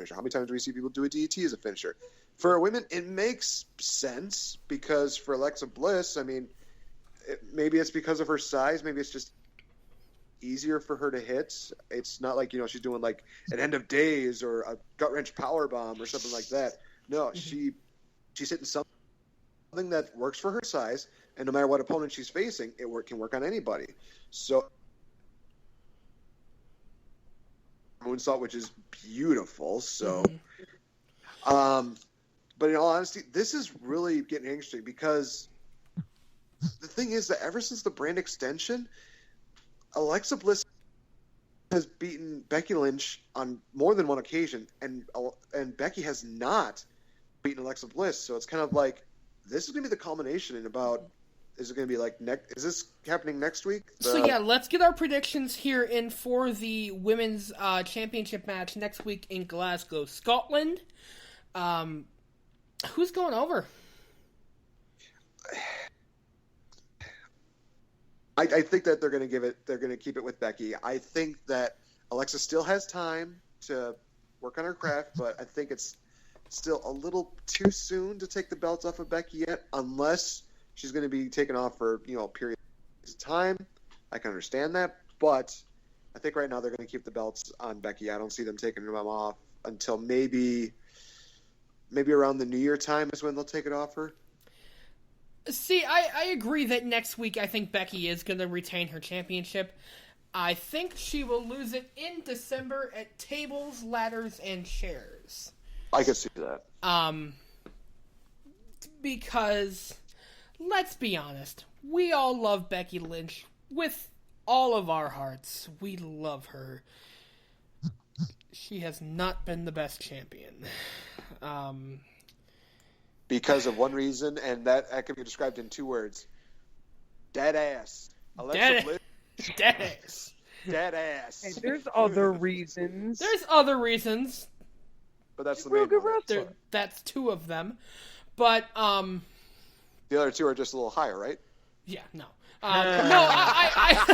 finisher? How many times do we see people do a DDT as a finisher? For women, it makes sense because for Alexa Bliss, I mean, maybe it's because of her size. Maybe it's just easier for her to hit. It's not like, she's doing like an end of days or a gut wrench power bomb or something like that. No, she's hitting something that works for her size, and no matter what opponent she's facing, can work on anybody. So moonsault, which is beautiful. So, but in all honesty, this is really getting interesting because the thing is that ever since the brand extension, Alexa Bliss has beaten Becky Lynch on more than one occasion, and Becky has not beaten Alexa Bliss. So it's kind of like this is going to be the culmination in about. Is it going to be like is this happening next week? So yeah, let's get our predictions here in for the women's championship match next week in Glasgow, Scotland. Who's going over? I think that they're going to keep it with Becky. I think that Alexa still has time to work on her craft, but I think it's still a little too soon to take the belts off of Becky yet, unless she's going to be taken off for, periods of time. I can understand that, but I think right now they're going to keep the belts on Becky. I don't see them taking them off until maybe around the New Year time is when they'll take it off her. See, I agree that next week I think Becky is going to retain her championship. I think she will lose it in December at Tables, Ladders, and Chairs. I could see that. Because, let's be honest, we all love Becky Lynch with all of our hearts. We love her. She has not been the best champion. Because of one reason, and that can be described in 2 words. Dead ass. Alexa Bliss. Dead ass. Dead ass. Hey, there's other reasons. There's other reasons. But that's the main one. That's 2 of them. But, the other 2 are just a little higher, right? Yeah, no. I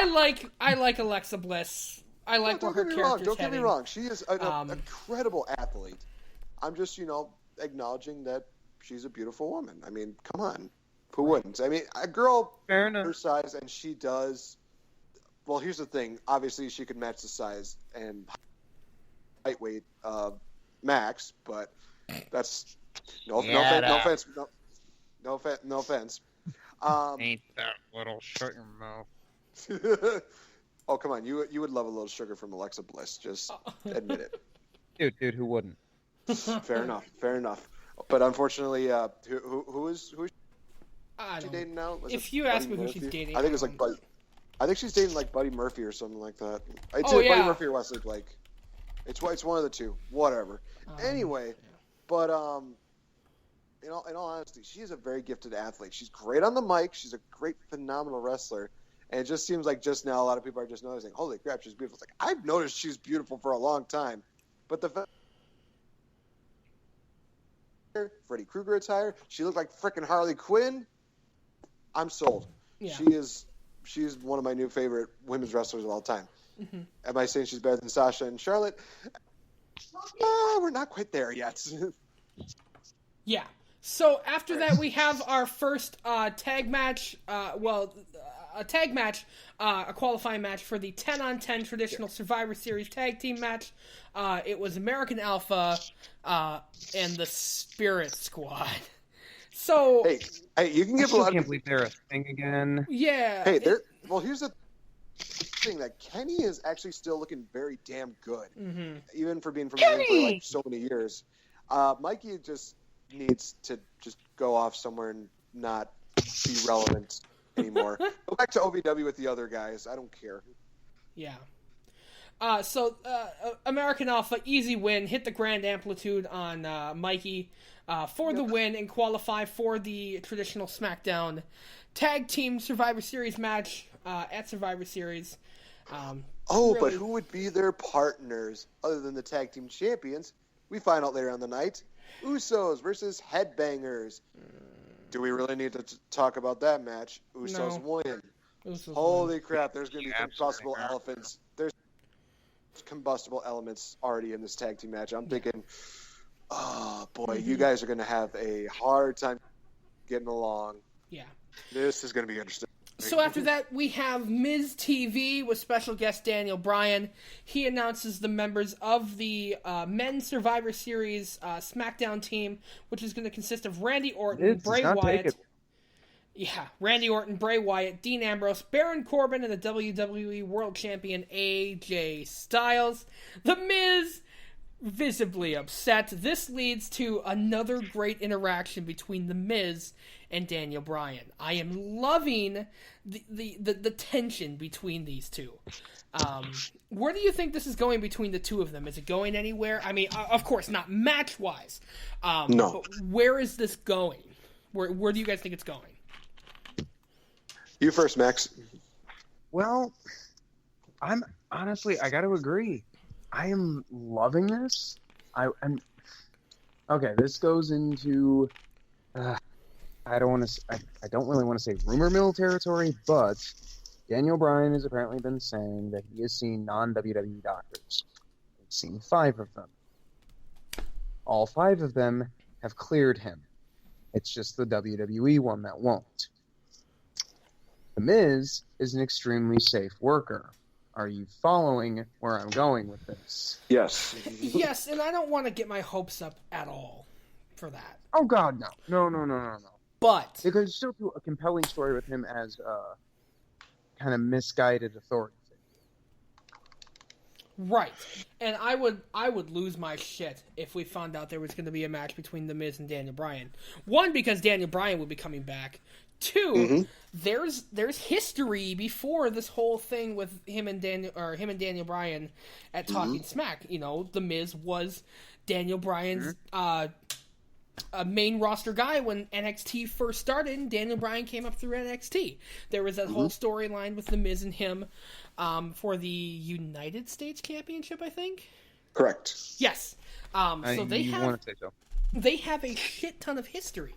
like Alexa Bliss. I like where her character's heading. Don't get me wrong. She is an incredible athlete. I'm just, acknowledging that she's a beautiful woman. I mean, come on. Who wouldn't? I mean, a girl her size, and she does... Well, here's the thing. Obviously, she could match the size and height weight of Max, but that's... No offense. No offense. Ain't that little sugar mouth. Oh, come on. You would love a little sugar from Alexa Bliss. Just admit it. Dude, who wouldn't? Fair enough. But unfortunately, who is she dating now? If you ask me who she's dating, I think it's like Buddy. I think she's dating like Buddy Murphy or something like that. It's Buddy Murphy or Wesley Blake. It's one of the 2. Whatever. Anyway, but in all honesty, she is a very gifted athlete. She's great on the mic. She's a great, phenomenal wrestler. And it just seems like just now a lot of people are just noticing, holy crap, she's beautiful. It's like, I've noticed she's beautiful for a long time. But the Freddy Krueger attire, she looked like frickin' Harley Quinn. I'm sold. Yeah. She's one of my new favorite women's wrestlers of all time. Mm-hmm. Am I saying she's better than Sasha and Charlotte? We're not quite there yet. Yeah. So after that, we have our first tag match. A tag match, a qualifying match for the 10-on-10 traditional Survivor Series tag team match. It was American Alpha and the Spirit Squad. So hey, you can give a lot. I can't believe they're a thing again. Yeah. Hey, well, here's the thing that Kenny is actually still looking very damn good, even for being from the ring for like so many years. Mikey just needs to just go off somewhere and not be relevant anymore. Go back to OVW with the other guys. I don't care. Yeah. So American Alpha, easy win. Hit the Grand Amplitude on Mikey for the win and qualify for the traditional SmackDown Tag Team Survivor Series match at Survivor Series. But who would be their partners other than the Tag Team Champions? We find out later on the night. Usos versus Headbangers. Do we really need to talk about that match? Usos win. Holy crap, there's going to be some possible elephants. combustible elements already in this tag team match. I'm thinking, oh boy, you guys are going to have a hard time getting along. Yeah. This is going to be interesting. So after that, we have Miz TV with special guest Daniel Bryan. He announces the members of the Men's Survivor Series Smackdown team, which is going to consist of Randy Orton, Bray Wyatt. Yeah, Randy Orton, Bray Wyatt, Dean Ambrose, Baron Corbin, and the WWE World Champion AJ Styles. The Miz visibly upset. This leads to another great interaction between The Miz and Daniel Bryan. I am loving the tension between these two. Where do you think this is going between the two of them? Is it going anywhere? I mean, of course, not match-wise. No. But where is this going? Where do you guys think it's going? You first, Max. Well, I got to agree. I am loving this. Okay. This goes into I don't really want to say rumor mill territory, but Daniel Bryan has apparently been saying that he has seen non-WWE doctors. He's seen 5 of them. All 5 of them have cleared him. It's just the WWE one that won't. The Miz is an extremely safe worker. Are you following where I'm going with this? Yes. Yes, and I don't want to get my hopes up at all for that. Oh, God, no. No. But They could still do a compelling story with him as a kind of misguided authority. right, and I would lose my shit if we found out there was going to be a match between The Miz and Daniel Bryan. 1, because Daniel Bryan would be coming back. 2, there's history before this whole thing with him and Daniel Bryan at Talking Smack. You know, The Miz was Daniel Bryan's a main roster guy when NXT first started, and Daniel Bryan came up through NXT. There was that whole storyline with The Miz and him for the United States Championship, I think. Correct. Yes. So they have to say so. They have a shit ton of history.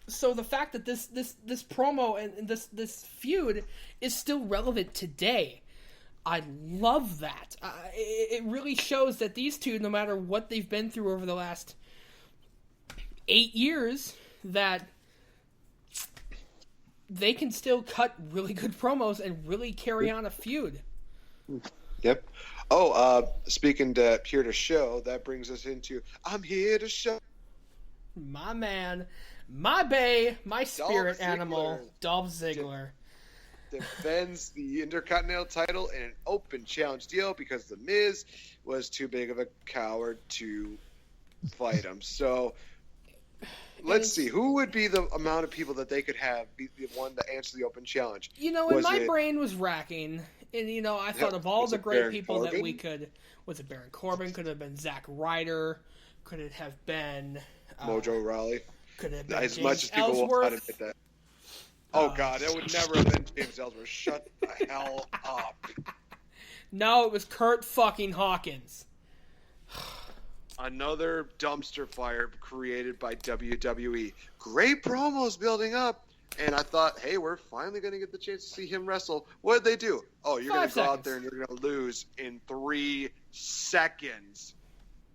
So the fact that this promo and this feud is still relevant today, I love that. It really shows that these two, no matter what they've been through over the last 8 years, that they can still cut really good promos and really carry on a feud. Yep. Speaking to here to show, that brings us into I'm here to show. My man, my bae, my spirit Dolph animal, Ziggler. Dolph Ziggler. Defends the Intercontinental title in an open challenge deal because The Miz was too big of a coward to fight him. So let's see, who would be the amount of people that they could have be the one to answer the open challenge? You know, and my brain was racking, and you know, I thought of all the great people that we could. Was it Baron Corbin? Could it have been Zack Ryder? Could it have been Mojo Rawley? Could it have been As James much as people Ellsworth? will not admit that. Oh God, that would never have been James Ellsworth. Shut the hell up. No, it was Kurt fucking Hawkins. Another dumpster fire created by WWE. Great promos building up. And I thought, hey, we're finally going to get the chance to see him wrestle. What did they do? Oh, you're going to go out there and you're going to lose in 3 seconds.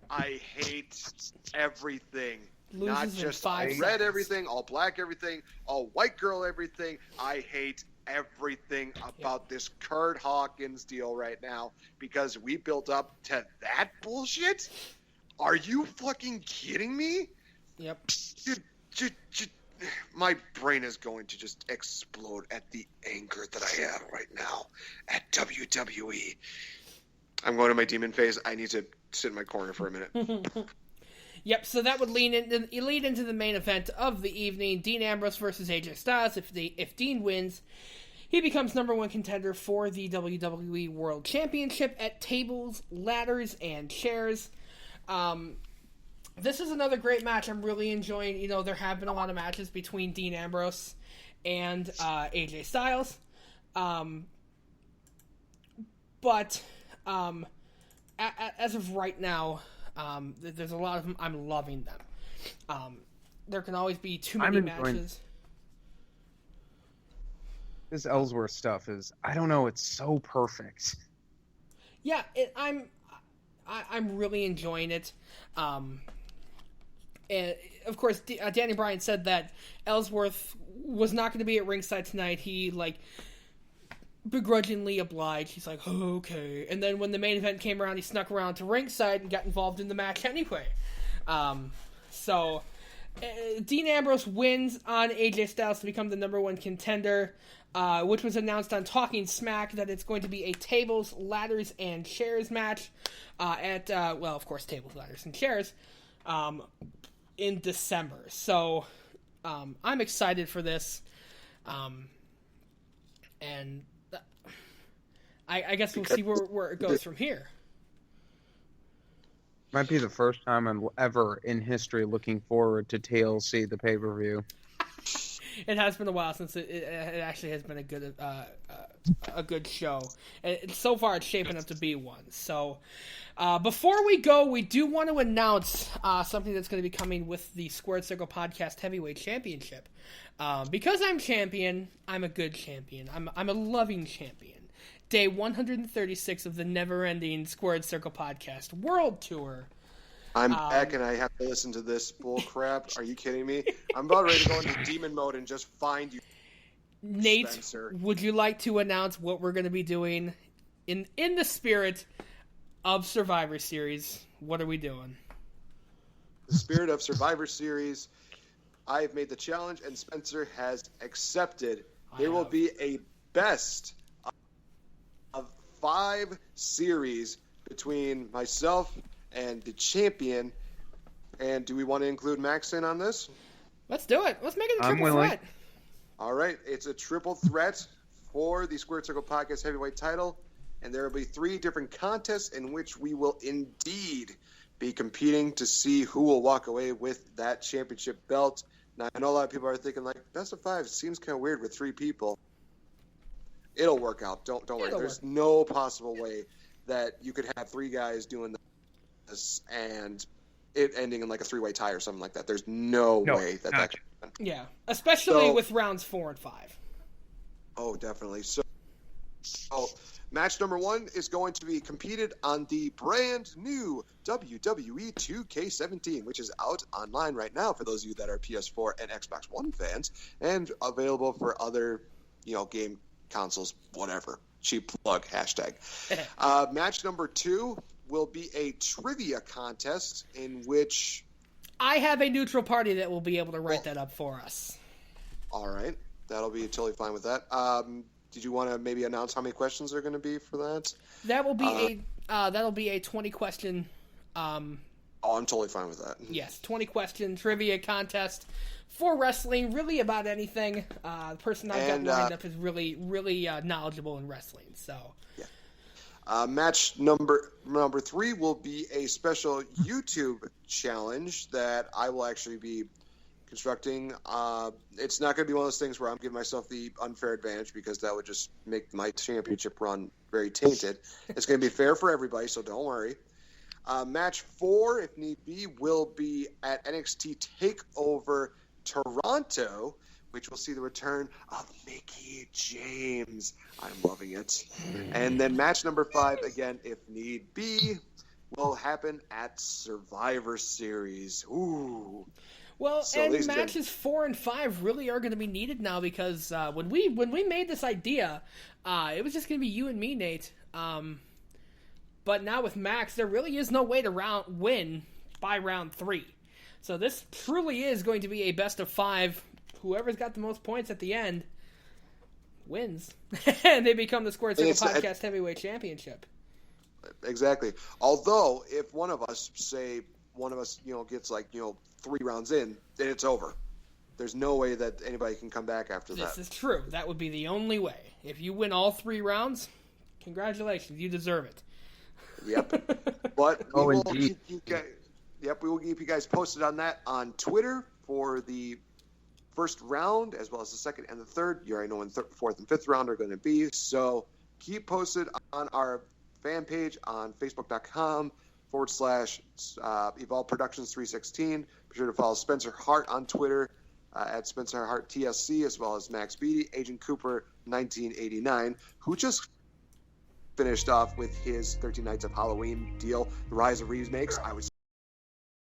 I hate everything. Loses Not in just 5 all red seconds. everything, all black everything, all white girl everything. I hate everything about this Kurt Hawkins deal right now because we built up to that bullshit. Are you fucking kidding me? Yep. My brain is going to just explode at the anger that I have right now at WWE. I'm going to my demon phase. I need to sit in my corner for a minute. Yep, so that would lead into the main event of the evening, Dean Ambrose versus AJ Styles. If Dean wins, he becomes number 1 contender for the WWE World Championship at tables, ladders, and chairs. This is another great match. I'm really enjoying, you know, there have been a lot of matches between Dean Ambrose and AJ Styles. But as of right now, there's a lot of them. I'm loving them. There can always be too many matches. This Ellsworth stuff is, I don't know, it's so perfect. Yeah, I'm really enjoying it. And of course, Danny Bryan said that Ellsworth was not going to be at ringside tonight. He begrudgingly obliged. He's like, oh, okay. And then when the main event came around, he snuck around to ringside and got involved in the match anyway. So Dean Ambrose wins on AJ Styles to become the number one contender, which was announced on Talking Smack that it's going to be a tables, ladders, and chairs match of course, tables, ladders, and chairs in December. So I'm excited for this. And I guess we'll see where it goes from here. Might be the first time I'm ever in history looking forward to TLC, the pay-per-view. It has been a while since it actually has been a good show. And so far, it's shaping up to be one. So, before we go, we do want to announce something that's going to be coming with the Squared Circle Podcast Heavyweight Championship. Because I'm champion, I'm a good champion. I'm a loving champion. Day 136 of the never-ending Squared Circle Podcast World Tour. I'm back and I have to listen to this bull crap. Are you kidding me? I'm about ready to go into demon mode and just find you, Nate, Spencer. Would you like to announce what we're going to be doing in the spirit of Survivor Series? What are we doing? The spirit of Survivor Series. I have made the challenge and Spencer has accepted. There will be a best of 5 series between myself and the champion. And do we want to include Max in on this? Let's do it. Let's make it a triple threat. All right. It's a triple threat for the Squared Circle Podcast Heavyweight title. And there will be 3 different contests in which we will indeed be competing to see who will walk away with that championship belt. Now, I know a lot of people are thinking, best of 5 seems kind of weird with 3 people. It'll work out. Don't worry. There's no possible way that you could have 3 guys doing this and it ending in a 3-way tie or something like that. There's no way that could happen. Yeah, especially with rounds 4 and 5. Oh, definitely. So match number 1 is going to be competed on the brand new WWE 2K17, which is out online right now for those of you that are PS4 and Xbox One fans, and available for other, game consoles, whatever. Cheap plug, hashtag. Match number 2 will be a trivia contest in which I have a neutral party that will be able to write that up for us. All right. That'll be totally fine with that. Did you want to maybe announce how many questions are going to be for that? That will be that'll be a 20-question. I'm totally fine with that. Yes, 20-question trivia contest for wrestling, really about anything. The person I've got lined up is really, really knowledgeable in wrestling. So, yeah. Match number 3 will be a special YouTube challenge that I will actually be constructing. It's not going to be one of those things where I'm giving myself the unfair advantage because that would just make my championship run very tainted. It's going to be fair for everybody, so don't worry. Match 4, if need be, will be at NXT TakeOver Toronto, which will see the return of Mickie James. I'm loving it. And then match number 5, again, if need be, will happen at Survivor Series. Ooh. Well, so and matches 4 and 5 really are going to be needed now because when we made this idea, it was just going to be you and me, Nate. But now with Max, there really is no way to win by round 3. So this truly is going to be a best of 5. Whoever's got the most points at the end wins, and they become the Squared Circle Podcast Heavyweight Championship. Exactly. Although, if one of us gets 3 rounds in, then it's over. There's no way that anybody can come back after that. This is true. That would be the only way. If you win all 3 rounds, congratulations, you deserve it. Yep. But we will keep you guys posted on that on Twitter for the first round, as well as the second and the third. You already know when 4th and 5th round are going to be. So keep posted on our fan page on Facebook.com/Evolve Productions 316. Be sure to follow Spencer Hart on Twitter at Spencer Hart TSC, as well as Max Beatty, Agent Cooper 1989, who just finished off with his 13 Nights of Halloween deal, the Rise of remakes. I was